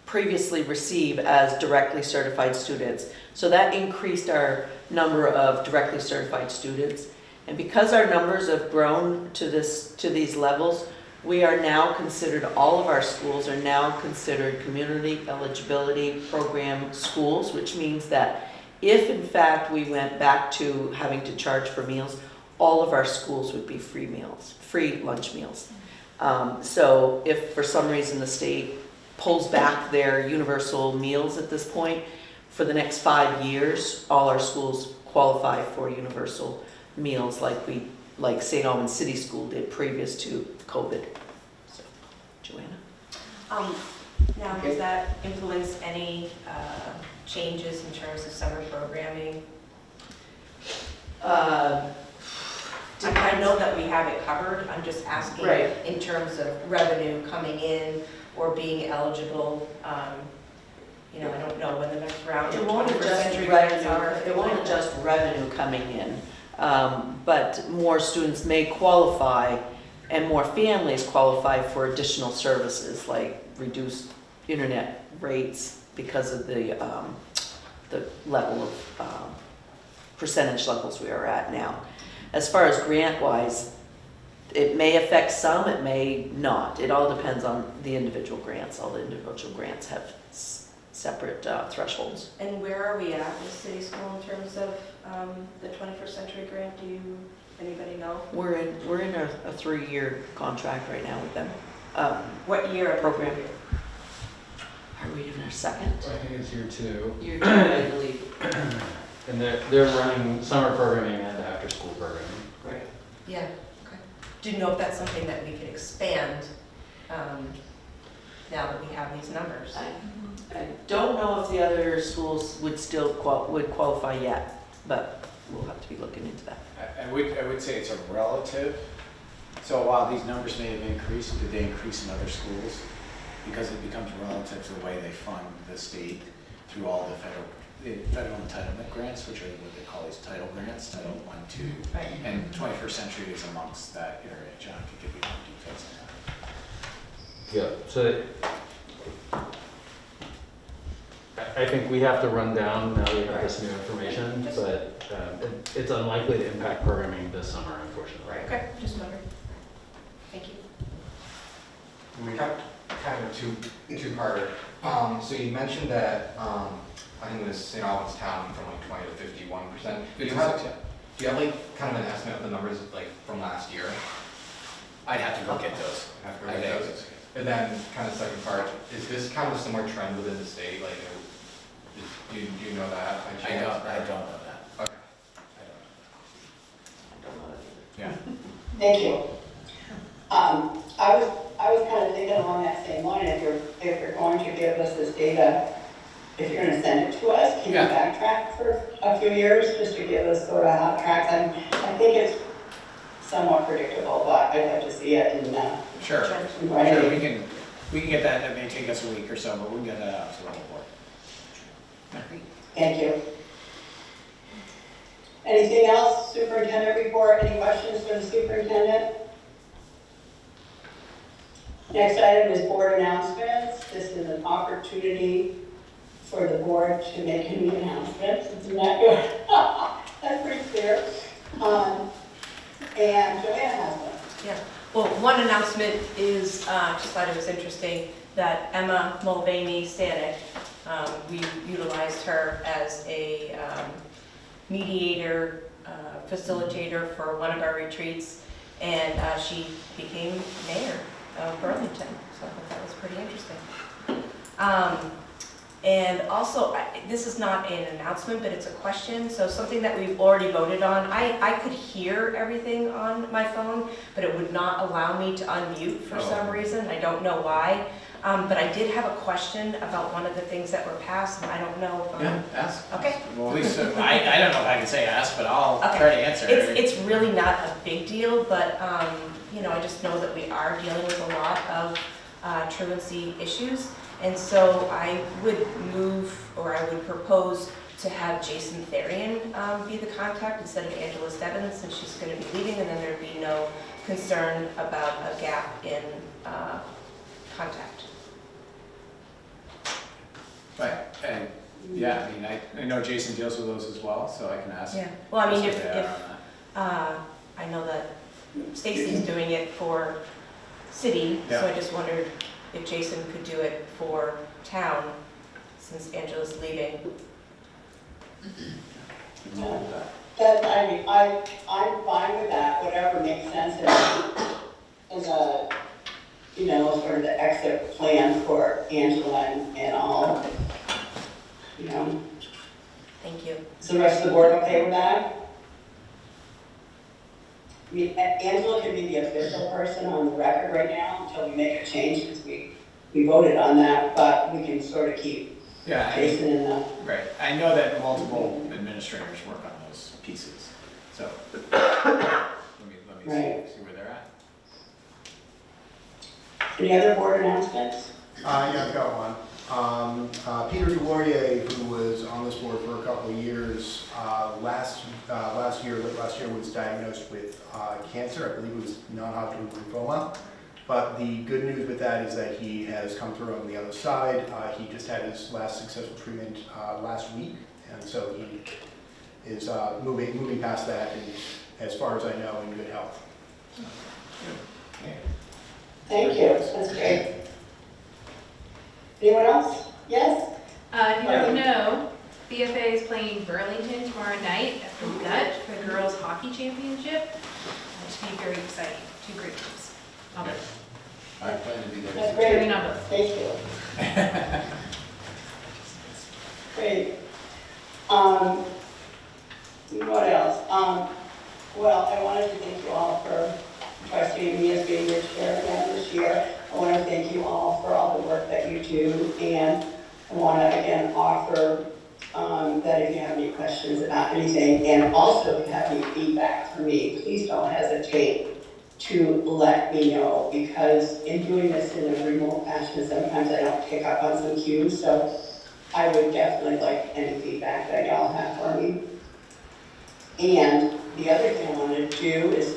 previously receive as directly certified students. So that increased our number of directly certified students. And because our numbers have grown to these levels, we are now considered, all of our schools are now considered community eligibility program schools, which means that if in fact we went back to having to charge for meals, all of our schools would be free meals, free lunch meals. So if for some reason the state pulls back their universal meals at this point, for the next 5 years, all our schools qualify for universal meals like St. Albans City School did previous to COVID. So, Joanna? Now, does that influence any changes in terms of summer programming? I know that we have it covered, I'm just asking Right. in terms of revenue coming in or being eligible. I don't know when the next round It of won't 21st adjust century grants are. revenue, it won't adjust revenue coming in, but more students may qualify and more families qualify for additional services like reduced internet rates because of the level of percentage levels we are at now. As far as grant-wise, it may affect some, it may not. It all depends on the individual grants. All the individual grants have separate thresholds. And where are we at with City School in terms of the 21st century grant? Anybody know? We're in a 3-year contract right now with them. What year? Program. Are we in our second? I think it's year 2. Year 2, I believe. And they're running summer programming and after-school programming. Right. Yeah, okay. Do you know if that's something that we could expand now that we have these numbers? I don't know if the other schools would still qualify yet, but we'll have to be looking into that. I would say it's a relative. So while these numbers may have increased, did they increase in other schools? Because it becomes relative to the way they fund the state through all the federal entitlement grants, which are what they call these title grants, Title 1, 2. Right. And 21st Century is amongst that area. John could give you more details on that. Yeah, so I think we have to run down now that we have this new information, but it's unlikely to impact programming this summer, unfortunately. Right, okay, just wondering. Thank you. We got kind of a two-parter. So you mentioned that, I think it was St. Albans Town from like 20 to 51%. Do you have like kind of an estimate of the numbers like from last year? I'd have to go get those. Have to go get those. And then kind of second part, is this kind of a similar trend within the state? Like, do you know that? by I chance? don't know that. Okay. I don't know that. Yeah. Thank you. I was kind of thinking along that same line, if you're going to give us this data, if you're gonna send it to us, can you backtrack for a few years, just to give us sort of how it tracks? I think it's somewhat predictable, but I'd have to see it in Sure. Right. Sure, we can get that. That may take us a week or so, but we can get that out to the whole board. Thank you. Anything else, superintendent report? Any questions for the superintendent? Next item is board announcements. This is an opportunity for the board to make any announcements. Isn't that good? That's pretty clear. And Joanna has one. Yeah, well, one announcement is, just thought it was interesting, that Emma Mulvaney Stanek, we utilized her as a mediator, facilitator for one of our retreats, and she became mayor of Burlington, so I thought that was pretty interesting. And also, this is not an announcement, but it's a question, so something that we've already voted on. I could hear everything on my phone, but it would not allow me to unmute for some reason, I don't know why. But I did have a question about one of the things that were passed, and I don't know if Yeah, ask. Okay. Well, at least, I don't know if I can say ask, but I'll Okay. try to answer. It's really not a big deal, but, you know, I just know that we are dealing with a lot of truancy issues. And so I would move, or I would propose to have Jason Therian be the contact instead of Angela Stebbins, since she's going to be leaving, and then there'd be no concern about a gap in contact. Right, and, yeah, I mean, I know Jason deals with those as well, so I can ask. Yeah, well, I mean, what if, they are on that. I know that Stacy's doing it for city, so I just wondered if Jason could do it for town, since Angela's leaving. That, I mean, I'm fine with that, whatever makes sense as a, you know, sort of the exit plan for Angela and all, you know. Thank you. Is the rest of the board okay with that? I mean, Angela can be the official person on the record right now until we make a change, because we voted on that, but we can sort of keep Jason in the. Right, I know that multiple administrators work on those pieces, so let me see where they're at. Any other board announcements? Yeah, I've got one. Peter Delorier, who was on this board for a couple of years, last year was diagnosed with cancer. I believe it was non-Hodgkin lymphoma. But the good news with that is that he has come through on the other side. He just had his last successful treatment last week, and so he is moving past that, and as far as I know, in good health. Thank you, that's great. Anyone else? Yes? If you don't know, BFA is playing Burlington tomorrow night at the Gut for the girls hockey championship. It should be very exciting. Two great teams. I plan to be there. That's great. Turning on both. Thank you. Great. What else? Well, I wanted to thank you all for trusting me as being your chair again this year. I want to thank you all for all the work that you do, and I want to again offer that if you have any questions about anything, and also if you have any feedback for me, please don't hesitate to let me know, because in doing this in a remote fashion, sometimes I don't pick up on some cues, so I would definitely like any feedback that y'all have for me. And the other thing I wanted to do is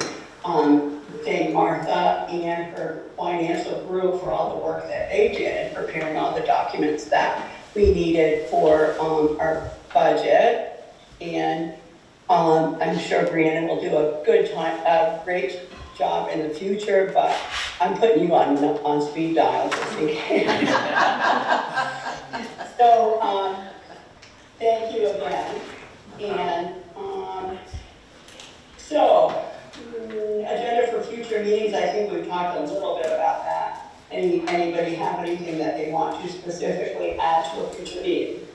thank Martha and her financial group for all the work that they did in preparing all the documents that we needed for our budget. And I'm sure Brianna will do a great job in the future, but I'm putting you on speed dial just in case. So thank you again. And agenda for future meetings, I think we've talked a little bit about that. Anybody have anything that they want to specifically add to a future meeting?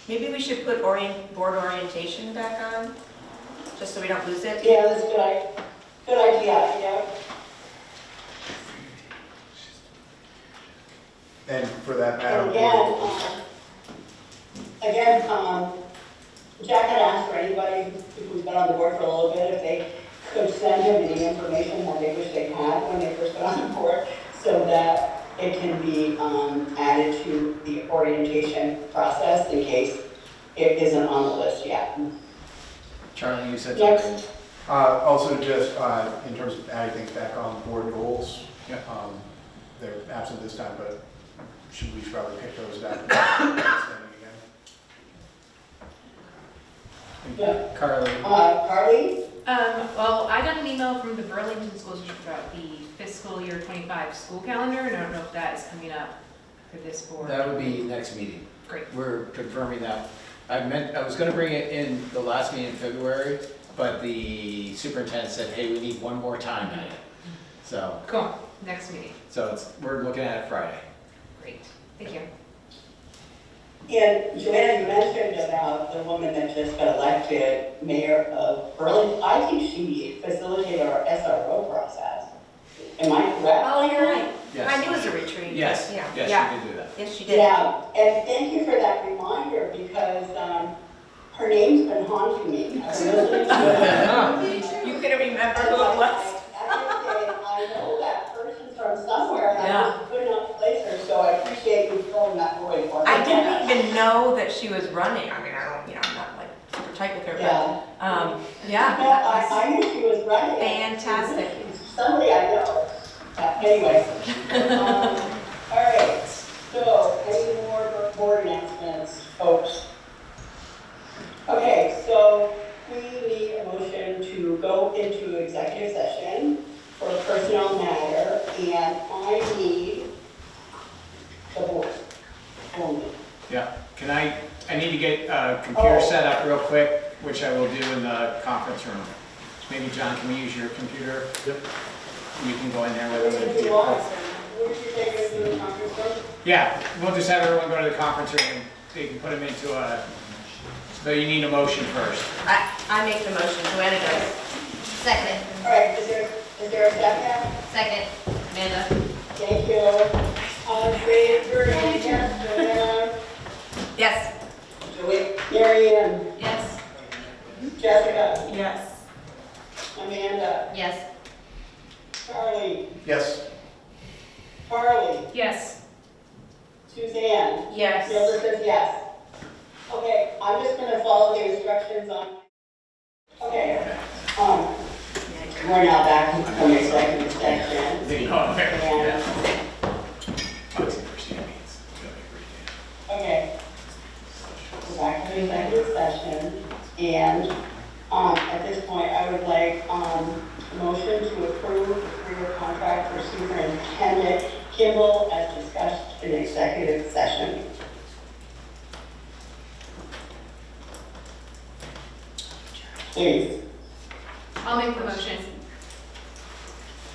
Maybe we should put board orientation back on, just so we don't lose it. Yeah, that's a good idea, yeah. And for that matter, And again, Jack had asked for anybody who's been on the board for a little bit if they could send him any information that they wish they had when they first got on the board, so that it can be added to the orientation process in case it isn't on the list yet. Charlie, you said Next. something. also just in terms of adding things back on board goals, they're absent this time, but we should probably pick those back up. Yeah. Carly? Carly? Well, I got an email from the Burlington School District about the fiscal year 25 school calendar, and I don't know if that is coming up for this board. That would be next meeting. Great. We're confirming that. I was gonna bring it in the last meeting in February, but the superintendent said, hey, we need one more time at it. So, Cool, next meeting. we're looking at it Friday. Great, thank you. And Joanna, you mentioned about the woman that just got elected mayor of Burlington. I think she facilitated our SRO process. Am I correct? Oh, you're right. Yes. I knew it was a retreat. Yes, Yeah. yes, Yeah. you did do that. Yes, she did. Yeah, and thank you for that reminder because her name's been haunting me. I've been listening to her. You couldn't remember who it was. I know that person from somewhere, and I Yeah. could not place her, so I appreciate you filling that void for me. I didn't even know that she was running. I mean, I'm not like super tight with her, Yeah. but, yeah. No, that was I knew she was running. Fantastic. Somebody I know. Anyway. All right, so any more board announcements, folks? Okay, so we need a motion to go into executive session for a personnel matter, and I need the board only. Yeah, I need to get a computer Oh. set up real quick, which I will do in the conference room. Maybe John, can we use your computer? Yep. You can go in there with If it. you want, would you take us to the conference room? Yeah, we'll just have everyone go to the conference room, and they can put them into a, so you need a motion first. I make the motion. Joanna does. Second. All right, is there a second? Second. Amanda. Thank you. All in favor, yes, Joanna? Yes. Mary Ann? Yes. Jessica? Yes. Amanda? Yes. Charlie? Yes. Carly? Yes. Suzanne? Yes. Hilda says yes. Okay, I'm just gonna follow the instructions on. Okay, we're now back from executive session. There you go, there. And, Yeah. Obviously, Christina means, okay, we're back to the executive session, and, at this point, I would like, a motion to approve the 3-year contract for Superintendent Kimball as discussed in executive session. Please. I'll make the motion.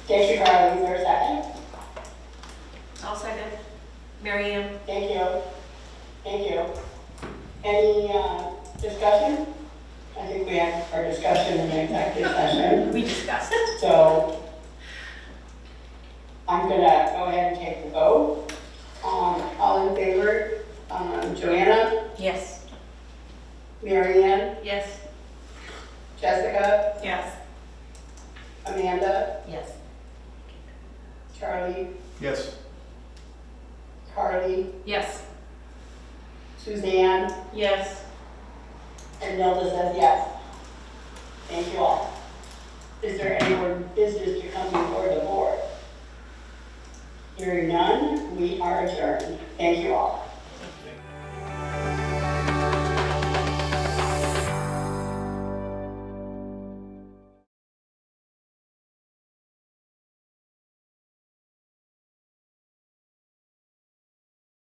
Thank you, Carly. Is there a second? I'll second. Mary Ann. Thank you. Thank you. Any discussion? I think we had our discussion in the executive session. We discussed it. So I'm gonna go ahead and take the vote. All in favor, Joanna, Yes. Mary Ann, Yes. Jessica, Yes. Amanda, Yes. Charlie, Yes. Carly, Yes. Suzanne, Yes. and Nelda says yes. Thank you all. Is there any more business to come before the board? Hearing none, we are adjourned. Thank you all.